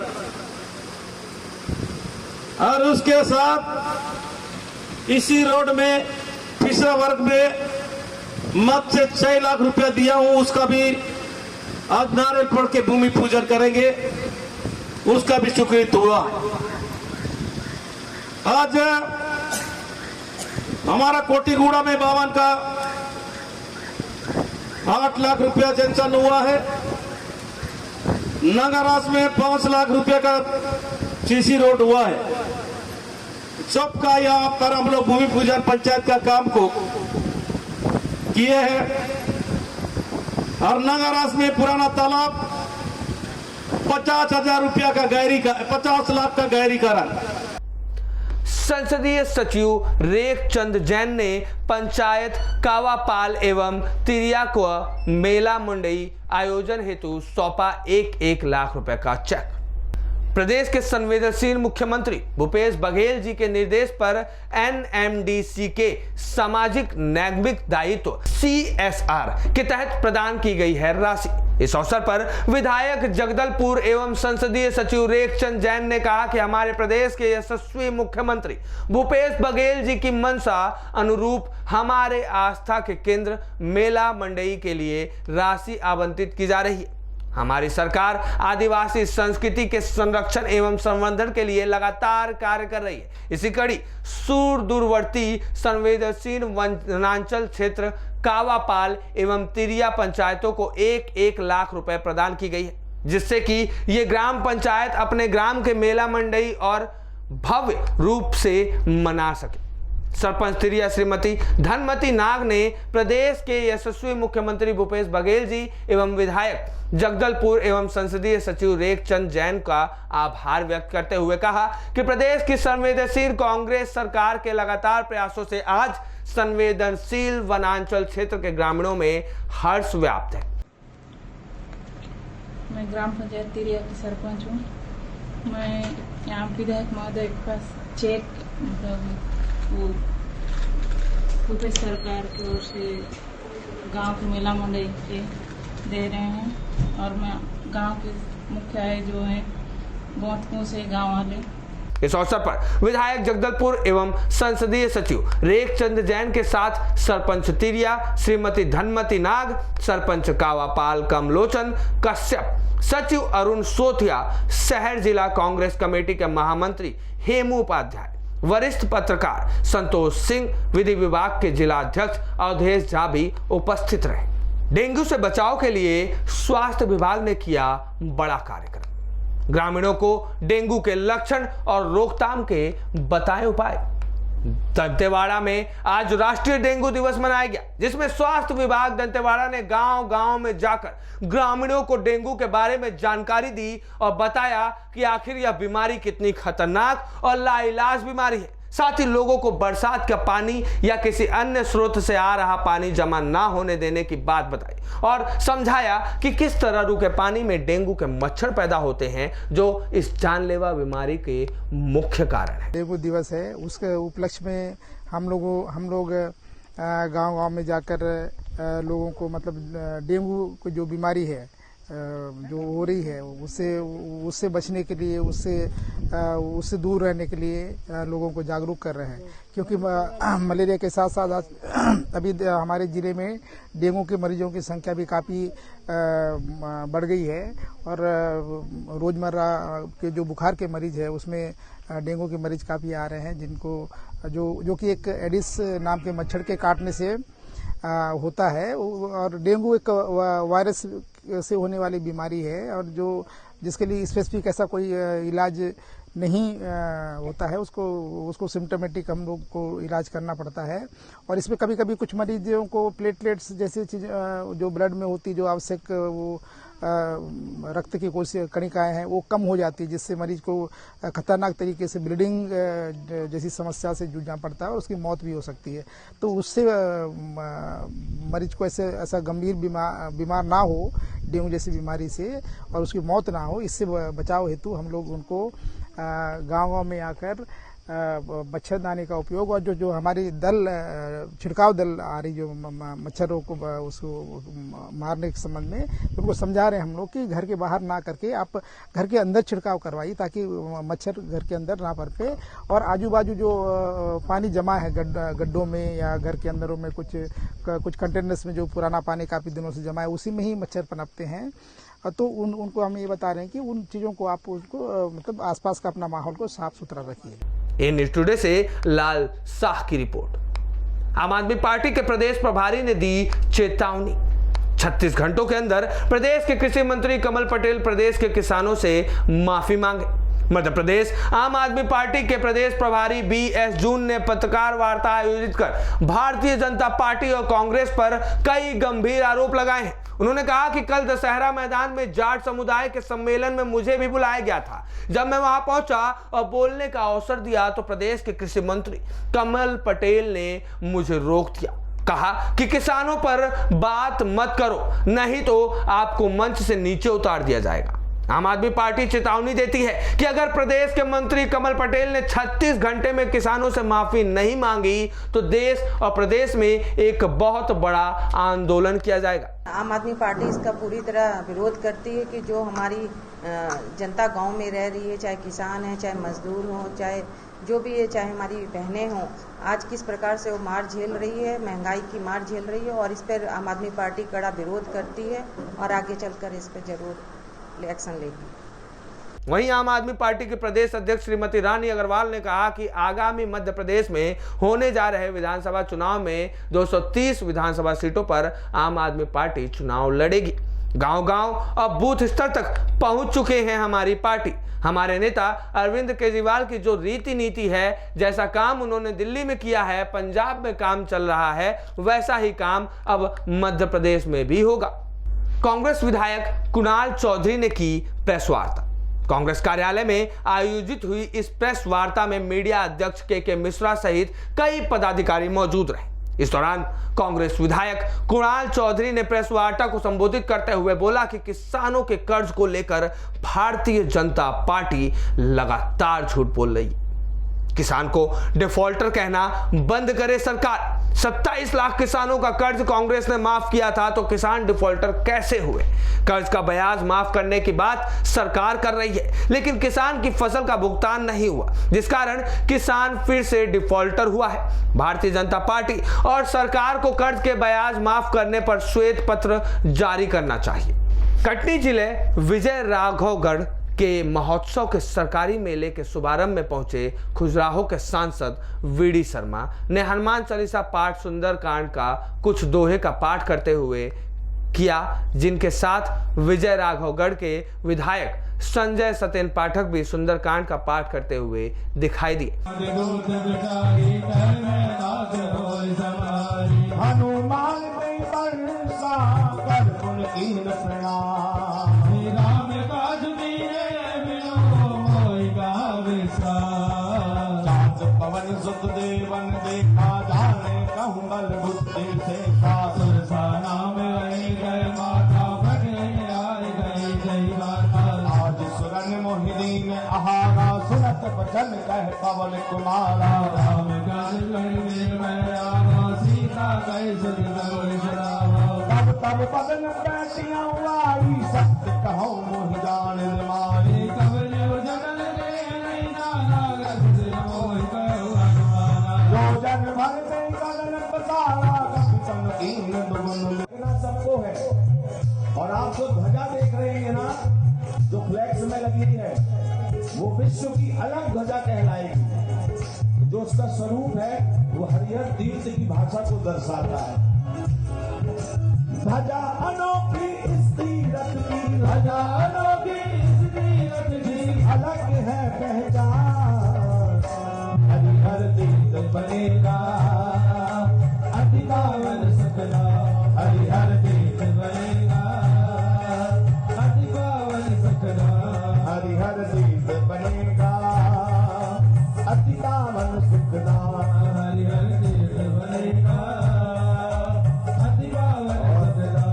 और उसके साथ इसी रोड में पिछड़ा वर्ग में मत से 6 लाख रुपया दिया हूं, उसका भी आज नारियल के भूमि पूजन करेंगे, उसका भी स्वीकृत हुआ। आज हमारा कोटीगुड़ा में भवन का 8 लाख रुपया सेंक्शन हुआ है। नगरास में 5 लाख रुपया का सीसी रोड हुआ है। सबका यहाँ पर हम लोग भूमि पूजन पंचायत का काम को किए हैं। और नगरास में पुराना तालाब 50,000 रुपया का गहरी का 50 लाख का गहरीकरण। संसदीय सचिव रेखचंद जैन ने पंचायत कावापाल एवं तिरिया को मेला मंडई आयोजन हेतु सौंपा 1 लाख रुपए का चेक। प्रदेश के संवेदनशील मुख्यमंत्री भूपेश बघेल जी के निर्देश पर एनएमडीसी के सामाजिक नैतिक दायित्व CSR के तहत प्रदान की गई है राशि। इस अवसर पर विधायक जगदलपुर एवं संसदीय सचिव रेखचंद जैन ने कहा कि हमारे प्रदेश के यशस्वी मुख्यमंत्री भूपेश बघेल जी की मंशा अनुरूप हमारे आस्था के केंद्र मेला मंडई के लिए राशि आवंटित की जा रही है। हमारी सरकार आदिवासी संस्कृति के संरक्षण एवं संवर्धन के लिए लगातार कार्य कर रही है। इसी कड़ी सूर दूरवर्ती संवेदनशील वनांचल क्षेत्र कावापाल एवं तिरिया पंचायतों को 1 लाख रुपए प्रदान की गई है, जिससे कि ये ग्राम पंचायत अपने ग्राम के मेला मंडई और भव्य रूप से मना सके। सरपंच तिरिया श्रीमती धनमती नाग ने प्रदेश के यशस्वी मुख्यमंत्री भूपेश बघेल जी एवं विधायक जगदलपुर एवं संसदीय सचिव रेखचंद जैन का आभार व्यक्त करते हुए कहा कि प्रदेश की संवेदनशील कांग्रेस सरकार के लगातार प्रयासों से आज संवेदनशील वनांचल क्षेत्र के ग्रामीणों में हर्ष व्याप्त है। मैं ग्राम पंचायत तिरिया की सरपंच हूँ। मैं यहाँ विधायक महोदय के पास चेक वो भूपेश सरकार की ओर से गांव के मेला मंडई के दे रहे हैं और मैं गांव के मुखिया जो है बहुत से गांव वाले। इस अवसर पर विधायक जगदलपुर एवं संसदीय सचिव रेखचंद जैन के साथ सरपंच तिरिया श्रीमती धनमती नाग, सरपंच कावापाल कमलोचन कश्यप, सचिव अरुण सोथिया, शहर जिला कांग्रेस कमेटी के महामंत्री हेमू उपाध्याय, वरिष्ठ पत्रकार संतोष सिंह, विधि विभाग के जिला अध्यक्ष अवधेश झा भी उपस्थित रहे। डेंगू से बचाव के लिए स्वास्थ्य विभाग ने किया बड़ा कार्यक्रम। ग्रामीणों को डेंगू के लक्षण और रोकथाम के बताए उपाय। दंतेवाड़ा में आज राष्ट्रीय डेंगू दिवस मनाया गया, जिसमें स्वास्थ्य विभाग दंतेवाड़ा ने गांव-गांव में जाकर ग्रामीणों को डेंगू के बारे में जानकारी दी और बताया कि आखिर यह बीमारी कितनी खतरनाक और लाइलाज बीमारी है। साथ ही लोगों को बरसात का पानी या किसी अन्य स्रोत से आ रहा पानी जमा ना होने देने की बात बताई और समझाया कि किस तरह रूखे पानी में डेंगू के मच्छर पैदा होते हैं, जो इस जानलेवा बीमारी के मुख्य कारण है। डेंगू दिवस है, उसके उपलक्ष्य में हम लोग गांव-गांव में जाकर लोगों को मतलब डेंगू को जो बीमारी है जो हो रही है उससे बचने के लिए, उससे दूर रहने के लिए लोगों को जागरूक कर रहे हैं। क्योंकि मलेरिया के साथ साथ अभी हमारे ज़िले में डेंगू के मरीजों की संख्या भी काफ़ी बढ़ गई है और रोज़मर्रा के जो बुखार के मरीज है उसमें डेंगू के मरीज काफ़ी आ रहे हैं, जिनको जो कि एक एडिस नाम के मच्छर के काटने से होता है। और डेंगू एक वायरस से होने वाली बीमारी है और जिसके लिए स्पेसिफिक ऐसा कोई इलाज नहीं होता है, उसको सिम्टोमेटिक हम लोग को इलाज करना पड़ता है। और इसमें कभी कभी कुछ मरीजों को प्लेटलेट्स जैसी चीज़ जो ब्लड में होती, जो आवश्यक वो रक्त की कोशिश कणिकाएं हैं वो कम हो जाती है, जिससे मरीज को खतरनाक तरीके से ब्लीडिंग जैसी समस्या से जूझना पड़ता है और उसकी मौत भी हो सकती है। तो उससे मरीज को ऐसा गंभीर बीमार ना हो डेंगू जैसी बीमारी से और उसकी मौत ना हो, इससे बचाव हेतु हम लोग उनको गाँव-गाँव में आकर मच्छरदानी का उपयोग और जो हमारी छिड़काव दल आ रही जो मच्छरों को उसको मारने के संबंध में उनको समझा रहे हैं हम लोग कि घर के बाहर ना करके आप घर के अंदर छिड़काव करवाइए, ताकि मच्छर घर के अंदर ना पनपे। और आजू बाजू जो पानी जमा है गड्ढों में या घर के अंदरों में कुछ कंटेनर्स में जो पुराना पानी काफ़ी दिनों से जमा है उसी में ही मच्छर पनपते हैं। तो उनको हम ये बता रहे हैं कि उन चीज़ों को आप उसको मतलब आसपास का अपना माहौल को साफ सुथरा रखिए। न्यूज़ टुडे से लाल शाह की रिपोर्ट। आम आदमी पार्टी के प्रदेश प्रभारी ने दी चेतावनी। 36 घंटों के अंदर प्रदेश के कृषि मंत्री कमल पटेल प्रदेश के किसानों से माफी मांगे। मध्य प्रदेश आम आदमी पार्टी के प्रदेश प्रभारी BS जून ने पत्रकार वार्ता आयोजित कर भारतीय जनता पार्टी और कांग्रेस पर कई गंभीर आरोप लगाए हैं। उन्होंने कहा कि कल दशहरा मैदान में जाट समुदाय के सम्मेलन में मुझे भी बुलाया गया था। जब मैं वहां पहुंचा और बोलने का अवसर दिया तो प्रदेश के कृषि मंत्री कमल पटेल ने मुझे रोक दिया। कहा कि किसानों पर बात मत करो, नहीं तो आपको मंच से नीचे उतार दिया जाएगा। आम आदमी पार्टी चेतावनी देती है कि अगर प्रदेश के मंत्री कमल पटेल ने 36 घंटे में किसानों से माफी नहीं मांगी तो देश और प्रदेश में एक बहुत बड़ा आंदोलन किया जाएगा। आम आदमी पार्टी इसका पूरी तरह विरोध करती है कि जो हमारी जनता गांव में रह रही है, चाहे किसान है, चाहे मजदूर हो, चाहे जो भी है, चाहे हमारी बहनें हों, आज किस प्रकार से वो मार झेल रही है, महंगाई की मार झेल रही है। और इस पर आम आदमी पार्टी कड़ा विरोध करती है और आगे चलकर इस पर जरूर एक्शन लेगी। वहीं आम आदमी पार्टी के प्रदेश अध्यक्ष श्रीमती रानी अग्रवाल ने कहा कि आगामी मध्य प्रदेश में होने जा रहे विधानसभा चुनाव में 230 विधानसभा सीटों पर आम आदमी पार्टी चुनाव लड़ेगी। गांव-गांव और बूथ स्तर तक पहुंच चुके हैं हमारी पार्टी। हमारे नेता अरविंद केजरीवाल की जो रीति नीति है, जैसा काम उन्होंने दिल्ली में किया है, पंजाब में काम चल रहा है, वैसा ही काम अब मध्य प्रदेश में भी होगा। कांग्रेस विधायक कुणाल चौधरी ने की प्रेस वार्ता। कांग्रेस कार्यालय में आयोजित हुई इस प्रेस वार्ता में मीडिया अध्यक्ष के मिश्रा सहित कई पदाधिकारी मौजूद रहे। इस दौरान कांग्रेस विधायक कुणाल चौधरी ने प्रेस वार्ता को संबोधित करते हुए बोला कि किसानों के कर्ज को लेकर भारतीय जनता पार्टी लगातार झूठ बोल रही है। किसान को डिफॉल्टर कहना बंद करे सरकार। 27 लाख किसानों का कर्ज कांग्रेस ने माफ किया था, तो किसान डिफॉल्टर कैसे हुए? कर्ज का ब्याज माफ करने की बात सरकार कर रही है, लेकिन किसान की फसल का भुगतान नहीं हुआ, जिस कारण किसान फिर से डिफॉल्टर हुआ है। भारतीय जनता पार्टी और सरकार को कर्ज के ब्याज माफ करने पर श्वेत पत्र जारी करना चाहिए। कटनी जिले विजय राघवगढ़ के महोत्सव के सरकारी मेले के शुभारंभ में पहुंचे खजुराहो के सांसद वीडी शर्मा ने हनुमान चालीसा पाठ सुंदरकांड का कुछ दोहे का पाठ करते हुए किया, जिनके साथ विजय राघवगढ़ के विधायक संजय सत्यन पाठक भी सुंदरकांड का पाठ करते हुए दिखाई दिए। देवन देखा जाने कहूँगल बुद्धि से आज सुरन मोहिनी में आहारा सुनत बचन कह पवन कुमारा राम सीता तब तब बदन बैठिया आई सत्य कहो मोह जान मारे सबको है। और आप जो ध्वजा देख रहे हैं ना, जो फ्लैग्स में लगी है, वो विश्व की अलग ध्वजा कहलाएगी। जो उसका स्वरूप है वो हरिहर तीर्थ की भाषा को दर्शाता है। ध्वजा अनोखी इस तीरथ की, ध्वजा अनोखी इस तीरथ की, अलग है पहचान। हरिहर तीर्थ बनेगा अति पावन सकला, हरिहर तीर्थ बनेगा अति पावन सकला, हरिहर तीर्थ बनेगा अति पावन सकला, हरिहर तीर्थ बनेगा अति पावन सकला।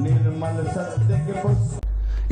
निर्मल सत्य के पुष्प।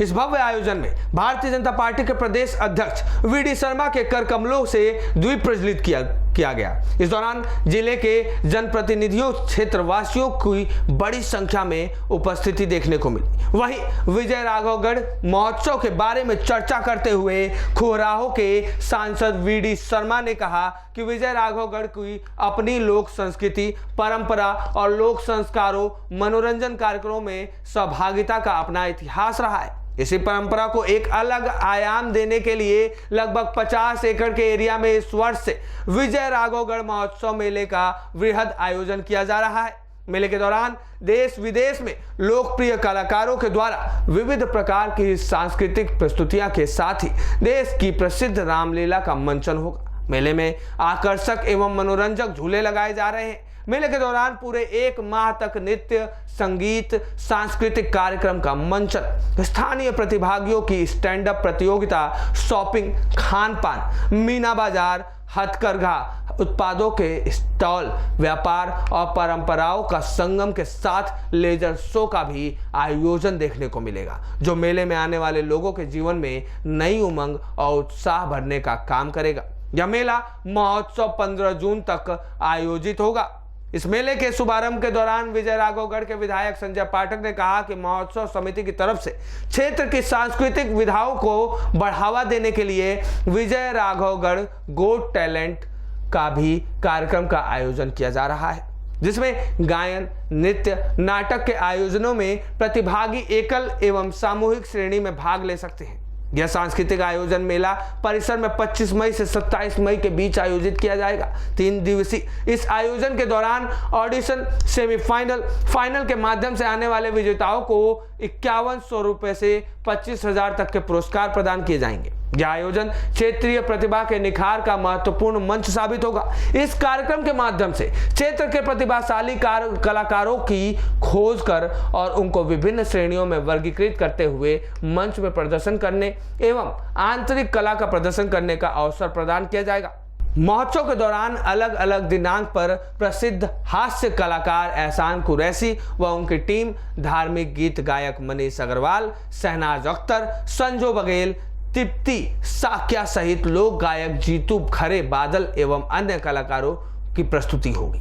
इस भव्य आयोजन में भारतीय जनता पार्टी के प्रदेश अध्यक्ष वीडी शर्मा के कर कमलों से द्वीप प्रज्वलित किया गया। इस दौरान जिले के जनप्रतिनिधियों, क्षेत्रवासियों की बड़ी संख्या में उपस्थिति देखने को मिली। वहीं विजय राघवगढ़ महोत्सव के बारे में चर्चा करते हुए खजुराहो के सांसद वीडी शर्मा ने कहा कि विजय राघवगढ़ की अपनी लोक संस्कृति, परंपरा और लोक संस्कारों, मनोरंजन कार्यक्रमों में सहभागिता का अपना इतिहास रहा है। इसी परंपरा को एक अलग आयाम देने के लिए लगभग 50 एकड़ के एरिया में इस वर्ष से विजय राघवगढ़ महोत्सव मेले का वृहद आयोजन किया जा रहा है। मेले के दौरान देश विदेश में लोकप्रिय कलाकारों के द्वारा विविध प्रकार की सांस्कृतिक प्रस्तुतियां के साथ ही देश की प्रसिद्ध रामलीला का मंचन होगा। मेले में आकर्षक एवं मनोरंजक झूले लगाए जा रहे हैं। मेले के दौरान पूरे एक माह तक नृत्य, संगीत, सांस्कृतिक कार्यक्रम का मंचन, स्थानीय प्रतिभागियों की स्टैंड अप प्रतियोगिता, शॉपिंग, खान पान, मीना बाजार, हथकरघा उत्पादों के स्टॉल, व्यापार और परंपराओं का संगम के साथ लेजर शो का भी आयोजन देखने को मिलेगा, जो मेले में आने वाले लोगों के जीवन में नई उमंग और उत्साह भरने का काम करेगा। यह मेला महोत्सव 15 जून तक आयोजित होगा। इस मेले के शुभारंभ के दौरान विजय राघवगढ़ के विधायक संजय पाठक ने कहा कि महोत्सव समिति की तरफ से क्षेत्र की सांस्कृतिक विधाओं को बढ़ावा देने के लिए विजय राघवगढ़ गोट टैलेंट का भी कार्यक्रम का आयोजन किया जा रहा है, जिसमें गायन, नृत्य, नाटक के आयोजनों में प्रतिभागी एकल एवं सामूहिक श्रेणी में भाग ले सकते हैं। यह सांस्कृतिक आयोजन मेला परिसर में 25 मई से 27 मई के बीच आयोजित किया जाएगा। 3 दिवसीय इस आयोजन के दौरान ऑडिशन, सेमीफाइनल, फाइनल के माध्यम से आने वाले विजेताओं को 5100 रुपए से 25,000 तक के पुरस्कार प्रदान किए जाएंगे। यह आयोजन क्षेत्रीय प्रतिभा के निखार का महत्वपूर्ण मंच साबित होगा। इस कार्यक्रम के माध्यम से क्षेत्र के प्रतिभाशाली कलाकारों की खोज कर और उनको विभिन्न श्रेणियों में वर्गीकृत करते हुए मंच में प्रदर्शन करने एवं आंतरिक कला का प्रदर्शन करने का अवसर प्रदान किया जाएगा। महोत्सव के दौरान अलग अलग दिनांक पर प्रसिद्ध हास्य कलाकार एहसान कुरैशी व उनकी टीम, धार्मिक गीत गायक मनीष अग्रवाल, शहनाज अख्तर, संजू बघेल, तृप्ति साक्या सहित लोक गायक जीतू खरे, बादल एवं अन्य कलाकारों की प्रस्तुति होगी।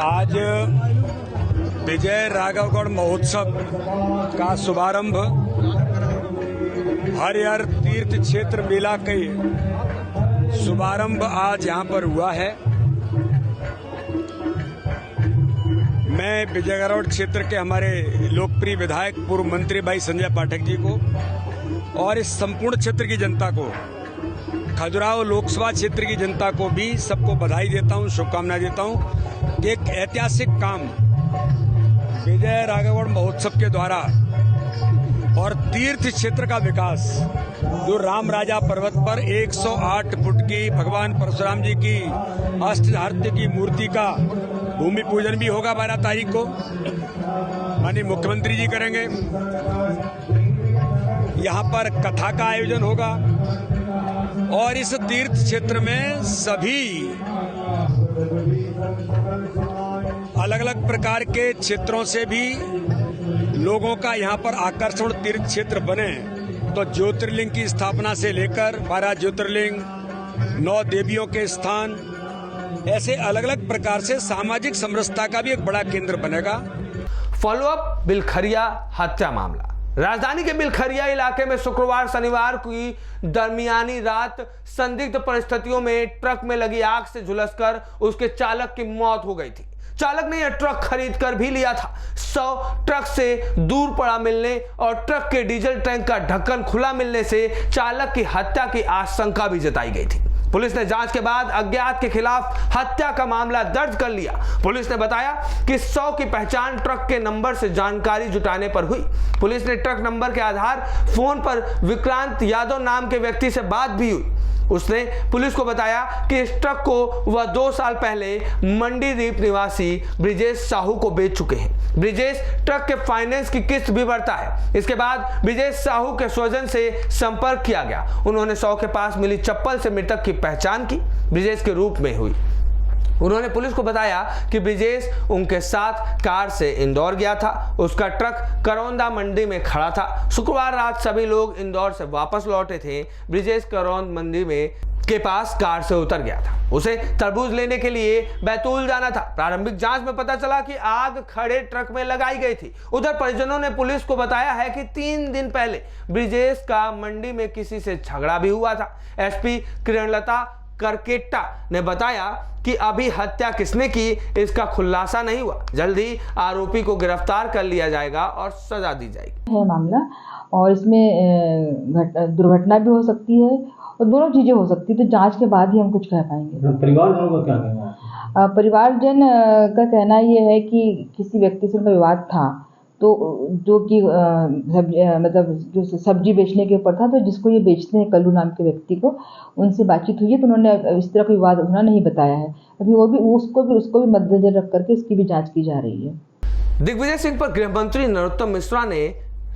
आज विजय राघवगढ़ महोत्सव का शुभारंभ हरिहर तीर्थ क्षेत्र मेला के शुभारंभ आज यहाँ पर हुआ है। मैं विजयगढ़ क्षेत्र के हमारे लोकप्रिय विधायक पूर्व मंत्री भाई संजय पाठक जी को और इस संपूर्ण क्षेत्र की जनता को, खजुराहो लोकसभा क्षेत्र की जनता को भी सबको बधाई देता हूं, शुभकामनाएं देता हूं कि एक ऐतिहासिक काम विजय राघवगढ़ महोत्सव के द्वारा और तीर्थ क्षेत्र का विकास, जो राम राजा पर्वत पर 108 फुट की भगवान परशुराम जी की अष्टधातु की मूर्ति का भूमि पूजन भी होगा 12 तारीख को, माननीय मुख्यमंत्री जी करेंगे। यहाँ पर कथा का आयोजन होगा और इस तीर्थ क्षेत्र में सभी अलग अलग प्रकार के क्षेत्रों से भी लोगों का यहाँ पर आकर्षण तीर्थ क्षेत्र बने। तो ज्योतिर्लिंग की स्थापना से लेकर 12 ज्योतिर्लिंग, 9 देवियों के स्थान, ऐसे अलग अलग प्रकार से सामाजिक समरसता का भी एक बड़ा केंद्र बनेगा। फॉलोअप बिलखरिया हत्या मामला। राजधानी के बिलखरिया इलाके में शुक्रवार शनिवार की दरमियानी रात संदिग्ध परिस्थितियों में ट्रक में लगी आग से झुलसकर उसके चालक की मौत हो गई थी। चालक ने यह ट्रक खरीद कर भी लिया था। 100 ट्रक से दूर पड़ा मिलने और ट्रक के डीजल टैंक का ढक्कन खुला मिलने से चालक की हत्या की आशंका भी जताई गई थी। पुलिस ने जांच के बाद अज्ञात के खिलाफ हत्या का मामला दर्ज कर लिया। पुलिस ने बताया कि 100 की पहचान ट्रक के नंबर से जानकारी जुटाने पर हुई। पुलिस ने ट्रक नंबर के आधार फोन पर विक्रांत यादव नाम के व्यक्ति से बात भी हुई। उसने पुलिस को बताया कि इस ट्रक को वह 2 साल पहले मंडीदीप निवासी ब्रिजेश साहू को बेच चुके हैं। ब्रिजेश ट्रक के फाइनेंस की किस्त भी भरता है। इसके बाद ब्रिजेश साहू के स्वजन से संपर्क किया गया। उन्होंने 100 के पास मिली चप्पल से मृतक की पहचान की ब्रिजेश के रूप में हुई। उन्होंने पुलिस को बताया कि ब्रिजेश उनके साथ कार से इंदौर गया था। उसका ट्रक करौंदा मंडी में खड़ा था। शुक्रवार रात सभी लोग इंदौर से वापस लौटे थे। ब्रिजेश करौंद मंडी में के पास कार से उतर गया था। उसे तरबूज लेने के लिए बैतूल जाना था। प्रारंभिक जांच में पता चला कि आग खड़े ट्रक में लगाई गई थी। उधर परिजनों ने पुलिस को बताया है कि 3 दिन पहले ब्रिजेश का मंडी में किसी से झगड़ा भी हुआ था। एसपी किरणलता करकेट्टा ने बताया कि अभी हत्या किसने की इसका खुलासा नहीं हुआ। जल्द ही आरोपी को गिरफ्तार कर लिया जाएगा और सजा दी जाएगी। है मामला और इसमें दुर्घटना भी हो सकती है और दोनों चीजें हो सकती है, तो जांच के बाद ही हम कुछ कह पाएंगे। परिवारजनों का क्या कहना है? परिवारजन का कहना ये है कि किसी व्यक्ति से उनका विवाद था, तो जो कि मतलब जो सब्जी बेचने के ऊपर था, तो जिसको ये बेचते हैं कल्लू नाम के व्यक्ति को, उनसे बातचीत हुई है तो उन्होंने इस तरह का विवाद उन्होंने नहीं बताया है। अभी उसको भी मद्देनजर रख करके इसकी भी जांच की जा रही है। दिग्विजय सिंह पर गृह मंत्री नरोत्तम मिश्रा ने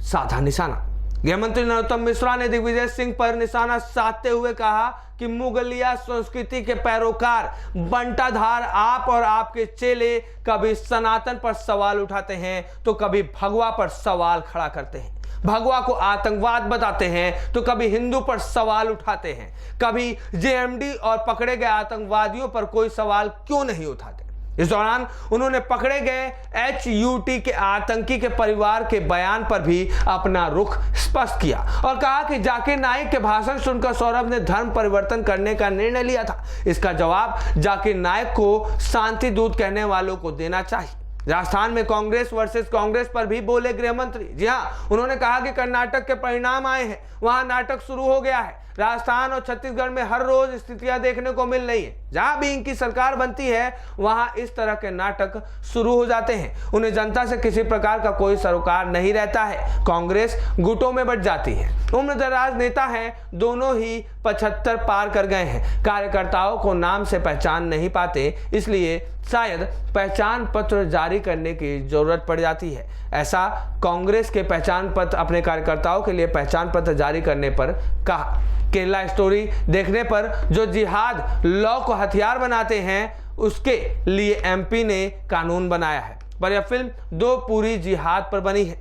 साधा निशाना। गृह मंत्री नरोत्तम मिश्रा ने दिग्विजय सिंह पर निशाना साधते हुए कहा कि मुगलिया संस्कृति के पैरोकार बंटाधार आप और आपके चेले कभी सनातन पर सवाल उठाते हैं तो कभी भगवा पर सवाल खड़ा करते हैं। भगवा को आतंकवाद बताते हैं तो कभी हिंदू पर सवाल उठाते हैं। कभी जेएमडी और पकड़े गए आतंकवादियों पर कोई सवाल क्यों नहीं उठाते। इस दौरान उन्होंने पकड़े गए HUT के आतंकी के परिवार के बयान पर भी अपना रुख स्पष्ट किया और कहा कि जाकिर नाइक के भाषण सुनकर सौरभ ने धर्म परिवर्तन करने का निर्णय लिया था। इसका जवाब जाकिर नाइक को शांति दूत कहने वालों को देना चाहिए। राजस्थान में कांग्रेस वर्सेस कांग्रेस पर भी बोले गृह मंत्री। जी हां, उन्होंने कहा कि कर्नाटक के परिणाम आए हैं, वहां नाटक शुरू हो गया है। राजस्थान और छत्तीसगढ़ में हर रोज स्थितियां देखने को मिल रही है। जहां भी इनकी सरकार बनती है वहां इस तरह के नाटक शुरू हो जाते हैं। उन्हें जनता से किसी प्रकार का कोई सरोकार नहीं रहता है। कांग्रेस गुटों में बट जाती है। उम्रदराज नेता हैं, दोनों ही 75 पार कर गए हैं। कार्यकर्ताओं को नाम से पहचान नहीं पाते, इसलिए शायद पहचान पत्र जारी करने की जरूरत पड़ जाती है। ऐसा कांग्रेस के पहचान पत्र अपने कार्यकर्ताओं के लिए पहचान पत्र जारी करने पर कहा। केरला स्टोरी देखने पर जो जिहाद लॉ को हथियार बनाते हैं उसके लिए MP ने कानून बनाया है, पर यह फिल्म 2 पूरी जिहाद पर बनी है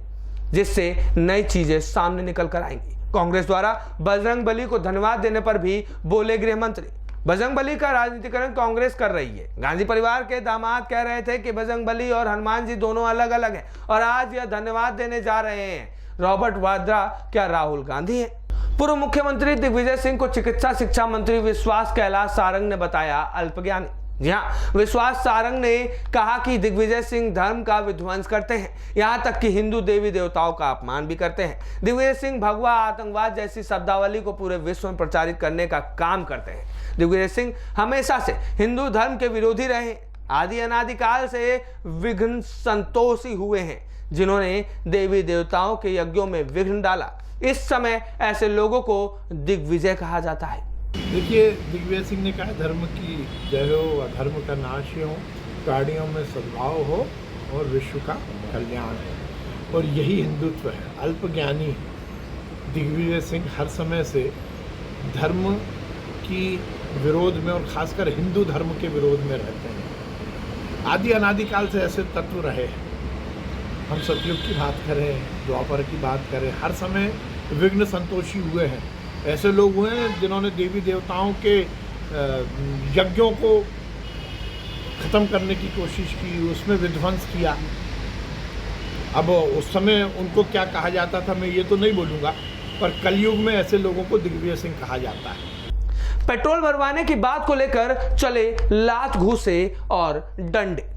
जिससे नई चीजें सामने निकल कर आएंगी। कांग्रेस द्वारा बजरंगबली को धन्यवाद देने पर भी बोले गृह मंत्री। बजरंगबली का राजनीतिकरण कांग्रेस कर रही है। गांधी परिवार के दामाद कह रहे थे कि बजरंगबली और हनुमान जी दोनों अलग अलग हैं और आज यह धन्यवाद देने जा रहे हैं। रॉबर्ट वाड्रा क्या राहुल गांधी है? पूर्व मुख्यमंत्री दिग्विजय सिंह को चिकित्सा शिक्षा मंत्री विश्वास कैलाश सारंग ने बताया अल्पज्ञानी। जी हाँ, विश्वास सारंग ने कहा कि दिग्विजय सिंह धर्म का विध्वंस करते हैं, यहां तक कि हिंदू देवी देवताओं का अपमान भी करते हैं। दिग्विजय सिंह भगवा, आतंकवाद जैसी शब्दावली को पूरे विश्व में प्रचारित करने का काम करते हैं। दिग्विजय सिंह हमेशा से हिंदू धर्म के विरोधी रहे हैं, आदि अनादिकाल से विघ्न संतोषी हुए हैं, जिन्होंने देवी देवताओं के यज्ञों में विघ्न डाला। इस समय ऐसे लोगों को दिग्विजय कहा जाता है। देखिए, दिग्विजय सिंह ने कहा धर्म की जय हो, अधर्म का नाश हो, प्राणियों में सद्भाव हो और विश्व का कल्याण हो, और यही हिंदुत्व है। अल्पज्ञानी दिग्विजय सिंह हर समय से धर्म की विरोध में और खासकर हिंदू धर्म के विरोध में रहते हैं। आदि अनादिकाल से ऐसे तत्व रहे हैं। हम सतयुग की बात करें, द्वापर की बात करें, हर समय विघ्न संतोषी हुए हैं। ऐसे लोग हुए हैं जिन्होंने देवी देवताओं के यज्ञों को ख़त्म करने की कोशिश की, उसमें विध्वंस किया। अब उस समय उनको क्या कहा जाता था मैं ये तो नहीं बोलूँगा, पर कलयुग में ऐसे लोगों को दिग्विजय सिंह कहा जाता है। पेट्रोल भरवाने की बात को लेकर चले लात घूसे और डंडे।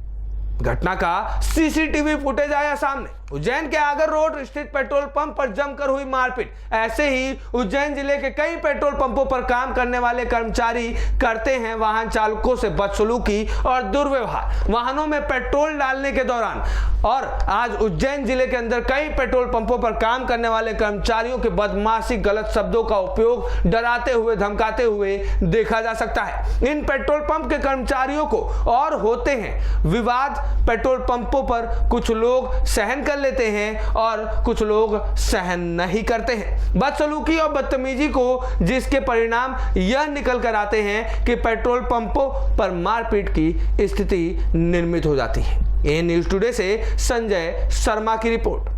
घटना का सीसीटीवी फुटेज आया सामने। उज्जैन के आगर रोड स्थित पेट्रोल पंप पर जमकर हुई मारपीट। ऐसे ही उज्जैन जिले के कई पेट्रोल पंपों पर काम करने वाले कर्मचारी करते हैं वाहन चालकों से बदसलूकी और दुर्व्यवहार वाहनों में पेट्रोल डालने के दौरान। और आज उज्जैन जिले के अंदर कई पेट्रोल पंपों पर काम करने वाले कर्मचारियों के बदमाशी, गलत शब्दों का उपयोग, डराते हुए, धमकाते हुए देखा जा सकता है। इन पेट्रोल पंप के कर्मचारियों को और होते हैं विवाद। पेट्रोल पंपों पर कुछ लोग सहन कर लेते हैं और कुछ लोग सहन नहीं करते हैं बदसलूकी और बदतमीजी को, जिसके परिणाम यह निकल कर आते हैं कि पेट्रोल पंपों पर मारपीट की स्थिति निर्मित हो जाती है। ये न्यूज़ टुडे से संजय शर्मा की रिपोर्ट।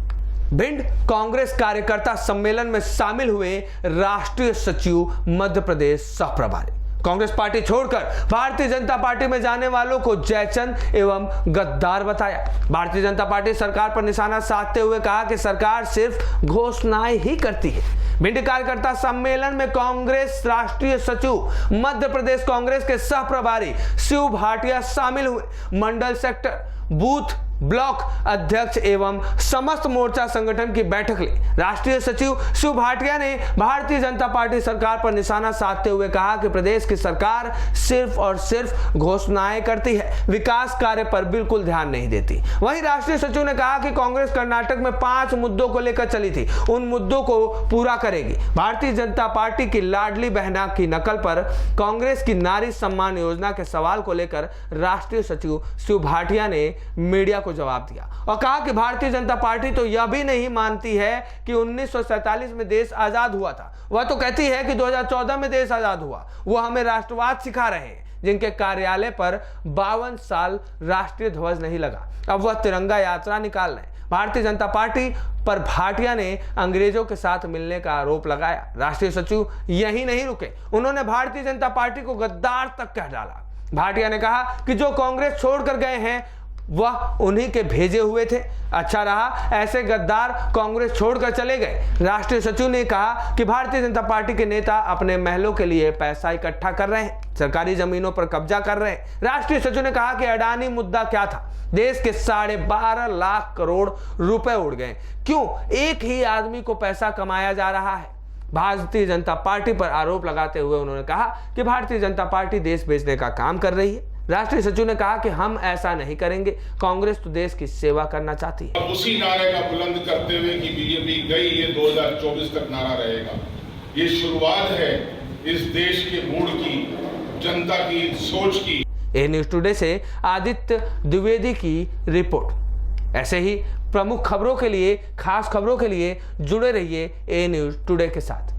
भिंड कांग्रेस कार्यकर्ता सम्मेलन में शामिल हुए राष्ट्रीय सचिव मध्य प्रदेश सह प्रभारी। कांग्रेस पार्टी छोड़कर भारतीय जनता पार्टी में जाने वालों को जयचंद एवं गद्दार बताया। भारतीय जनता पार्टी सरकार पर निशाना साधते हुए कहा कि सरकार सिर्फ घोषणाएं ही करती है। भिंड कार्यकर्ता सम्मेलन में कांग्रेस राष्ट्रीय सचिव मध्य प्रदेश कांग्रेस के सह प्रभारी शिव भाटिया शामिल हुए। मंडल, सेक्टर, बूथ, ब्लॉक अध्यक्ष एवं समस्त मोर्चा संगठन की बैठक ली। राष्ट्रीय सचिव शिव भाटिया ने भारतीय जनता पार्टी सरकार पर निशाना साधते हुए कहा कि प्रदेश की सरकार सिर्फ और सिर्फ घोषणाएं करती है, विकास कार्य पर बिल्कुल ध्यान नहीं देती। वहीं राष्ट्रीय सचिव ने कहा कि कांग्रेस कर्नाटक में 5 मुद्दों को लेकर चली थी, उन मुद्दों को पूरा करेगी। भारतीय जनता पार्टी की लाडली बहना की नकल पर कांग्रेस की नारी सम्मान योजना के सवाल को लेकर राष्ट्रीय सचिव शिव भाटिया ने मीडिया जवाब दिया और कहा कि भारतीय जनता पार्टी तो यह भी नहीं मानती है कि 1947 में देश आजाद हुआ था। वह तो कहती है कि 2014 में देश आजाद हुआ। वो हमें राष्ट्रवाद सिखा रहे हैं, जिनके कार्यालय पर 52 साल राष्ट्रीय ध्वज नहीं लगा, अब वह तिरंगा यात्रा निकाल रहे हैं। भारतीय जनता पार्टी पर भाटिया ने अंग्रेजों के साथ मिलने का आरोप लगाया। राष्ट्रीय सचिव यही नहीं रुके, उन्होंने भारतीय जनता पार्टी को गद्दार तक कह डाला। भाटिया ने कहा कि जो कांग्रेस छोड़कर गए हैं वह उन्हीं के भेजे हुए थे। अच्छा रहा ऐसे गद्दार कांग्रेस छोड़कर चले गए। राष्ट्रीय सचिव ने कहा कि भारतीय जनता पार्टी के नेता अपने महलों के लिए पैसा इकट्ठा कर रहे हैं, सरकारी जमीनों पर कब्जा कर रहे हैं। राष्ट्रीय सचिव ने कहा कि अडानी मुद्दा क्या था, देश के 12.5 लाख करोड़ रुपए उड़ गए, क्यों एक ही आदमी को पैसा कमाया जा रहा है। भारतीय जनता पार्टी पर आरोप लगाते हुए उन्होंने कहा कि भारतीय जनता पार्टी देश बेचने का काम कर रही है। राष्ट्रीय सचिव ने कहा कि हम ऐसा नहीं करेंगे, कांग्रेस तो देश की सेवा करना चाहती है। उसी नारे का बुलंद करते हुए कि बीजेपी गई, ये 2024 तक नारा रहेगा। ये शुरुआत है इस देश के मूड की, जनता की सोच की। ए न्यूज़ टुडे से आदित्य द्विवेदी की रिपोर्ट। ऐसे ही प्रमुख खबरों के लिए, खास खबरों के लिए जुड़े रहिए ए न्यूज़ टुडे के साथ।